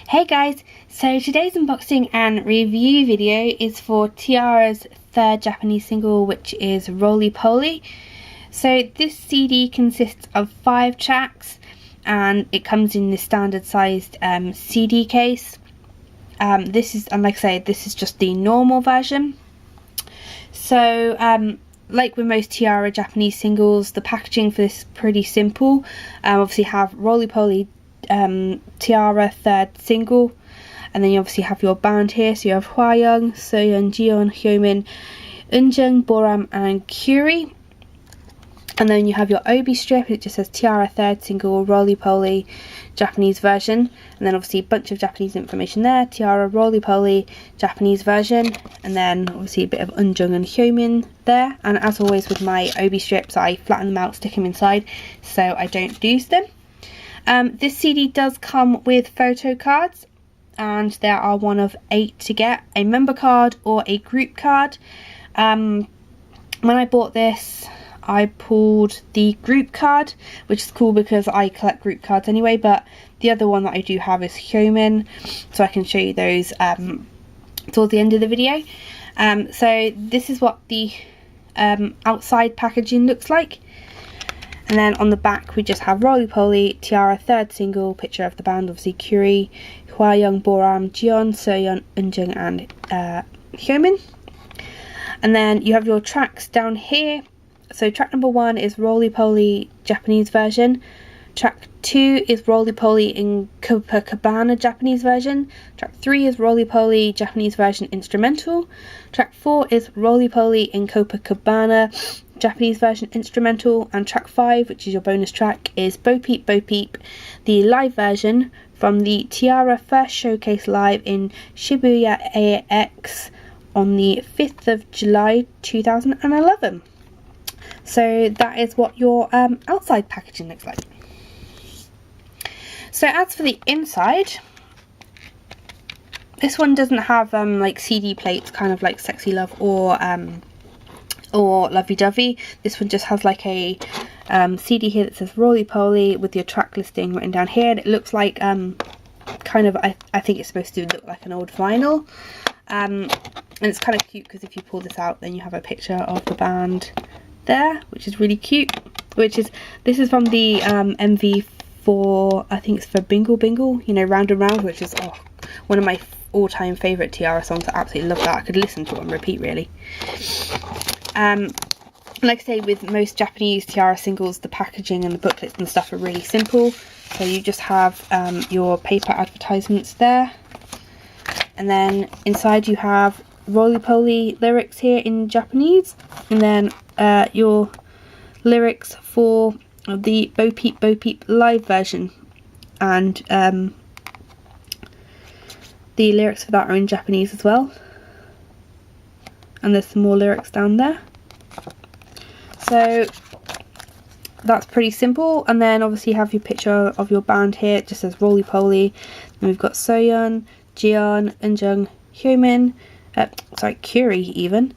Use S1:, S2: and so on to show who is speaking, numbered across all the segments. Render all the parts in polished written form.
S1: Hey guys, so today's unboxing and review video is for T-ara's third Japanese single, which is Roly Poly. So this CD consists of 5 tracks and it comes in the standard sized CD case. This is, and like I say, this is just the normal version. So like with most T-ara Japanese singles, the packaging for this is pretty simple. Obviously have Roly Poly T-ara third single, and then you obviously have your band here, so you have Hwayoung, Soyeon, Jiyeon, Hyomin, Eunjung, Boram and Curie. And then you have your obi strip, it just says T-ara third single Roly Poly Japanese version, and then obviously a bunch of Japanese information there, T-ara Roly Poly Japanese version, and then obviously a bit of Eunjung and Hyomin there. And as always with my obi strips, I flatten them out, stick them inside so I don't lose them. This CD does come with photo cards, and there are one of 8 to get, a member card or a group card. When I bought this, I pulled the group card, which is cool because I collect group cards anyway, but the other one that I do have is Hyomin, so I can show you those towards the end of the video. So this is what the outside packaging looks like. And then on the back we just have Roly Poly, T-ara third single, picture of the band, obviously Curie, Hwayoung, Boram, Jiyeon, Soyeon, Eunjung and Hyomin. And then you have your tracks down here. So track number 1 is Roly Poly Japanese version. Track 2 is Roly Poly in Copacabana Japanese version. Track 3 is Roly Poly Japanese version instrumental. Track 4 is Roly Poly in Copacabana Japanese version instrumental, and track 5, which is your bonus track, is Bo Peep Bo Peep, the live version from the T-ara first showcase live in Shibuya AX on the 5th of July 2011. So that is what your outside packaging looks like. So as for the inside, this one doesn't have like CD plates, kind of like Sexy Love or Lovey Dovey. This one just has like a CD here that says Roly Poly with your track listing written down here, and it looks like kind of, I think it's supposed to look like an old vinyl, and it's kind of cute because if you pull this out then you have a picture of the band there, which is really cute. This is from the MV for, I think it's for Bingle Bingle, you know, Round and Round, which is one of my all-time favourite T-ara songs. I absolutely love that. I could listen to it on repeat really. Like I say, with most Japanese T-ara singles, the packaging and the booklets and stuff are really simple. So you just have your paper advertisements there, and then inside you have Roly Poly lyrics here in Japanese, and then your lyrics for the Bo Peep Bo Peep live version, and the lyrics for that are in Japanese as well, and there's some more lyrics down there. So that's pretty simple. And then obviously you have your picture of your band here, it just says Roly Poly, and we've got Soyeon, Jiyeon, Eunjung, Hyomin, Curie even,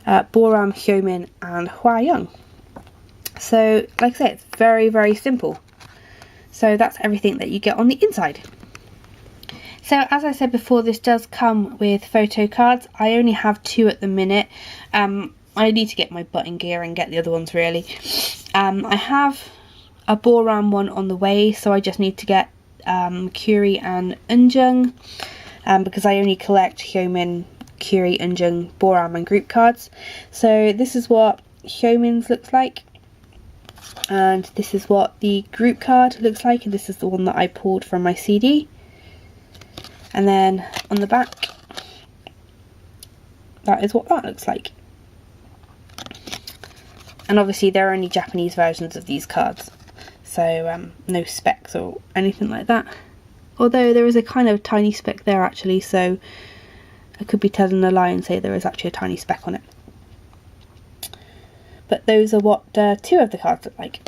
S1: Boram, Hyomin and Hwayoung. So like I say, it's very, very simple. So that's everything that you get on the inside. So as I said before, this does come with photo cards. I only have 2 at the minute. I need to get my butt in gear and get the other ones really. I have a Boram one on the way, so I just need to get Curie and Eunjung, because I only collect Hyomin, Curie, Eunjung, Boram and group cards. So this is what Hyomin's looks like, and this is what the group card looks like, and this is the one that I pulled from my CD. And then on the back, that is what that looks like. And obviously there are only Japanese versions of these cards, so no specs or anything like that. Although there is a kind of tiny speck there actually, so I could be telling a lie and say there is actually a tiny speck on it. But those are what 2 of the cards look like.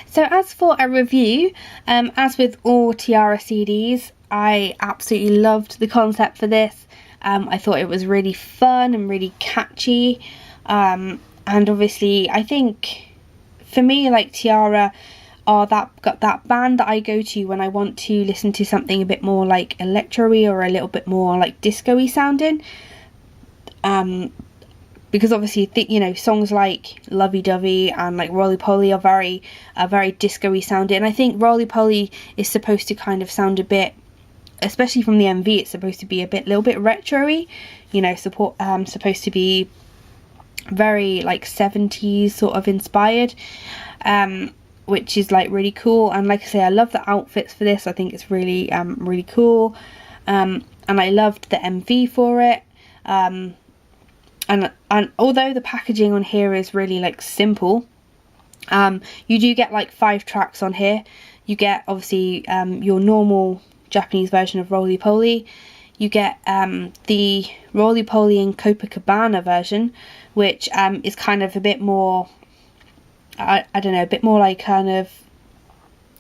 S1: So as for a review, as with all T-ara CDs, I absolutely loved the concept for this. I thought it was really fun and really catchy. And obviously I think for me, like, T-ara are that band that I go to when I want to listen to something a bit more like electro-y or a little bit more like disco-y sounding. Because obviously, you know, songs like Lovey Dovey and like Roly Poly are very disco-y sounding. And I think Roly Poly is supposed to kind of sound a bit, especially from the MV, it's supposed to be little bit retro-y. You know, supposed to be very like 70s sort of inspired, which is like really cool. And like I say, I love the outfits for this. I think it's really really cool, and I loved the MV for it. And although the packaging on here is really like simple, you do get like 5 tracks on here. You get obviously your normal Japanese version of Roly Poly. You get the Roly Poly and Copacabana version, which is kind of a bit more, I don't know, a bit more like kind of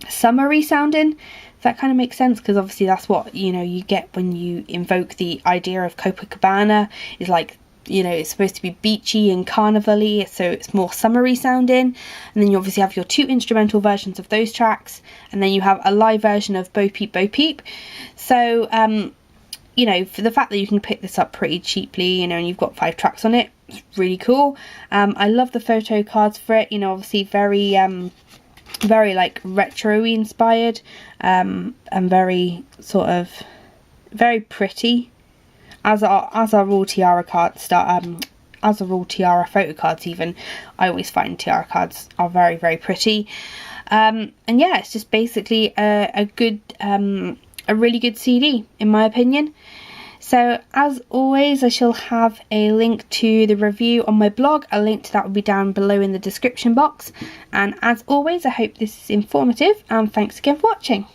S1: summery sounding, if that kind of makes sense, because obviously that's what, you know, you get when you invoke the idea of Copacabana, is like, you know, it's supposed to be beachy and carnival-y, so it's more summery sounding. And then you obviously have your 2 instrumental versions of those tracks, and then you have a live version of Bo Peep Bo Peep. So you know, for the fact that you can pick this up pretty cheaply, you know, and you've got 5 tracks on it, it's really cool. I love the photo cards for it, you know, obviously very like retro-y inspired, and very sort of very pretty, as are all T-ara cards, as are all T-ara photo cards even. I always find T-ara cards are very, very pretty. And yeah, it's just basically a really good CD in my opinion. So as always, I shall have a link to the review on my blog. A link to that will be down below in the description box. And as always, I hope this is informative, and thanks again for watching.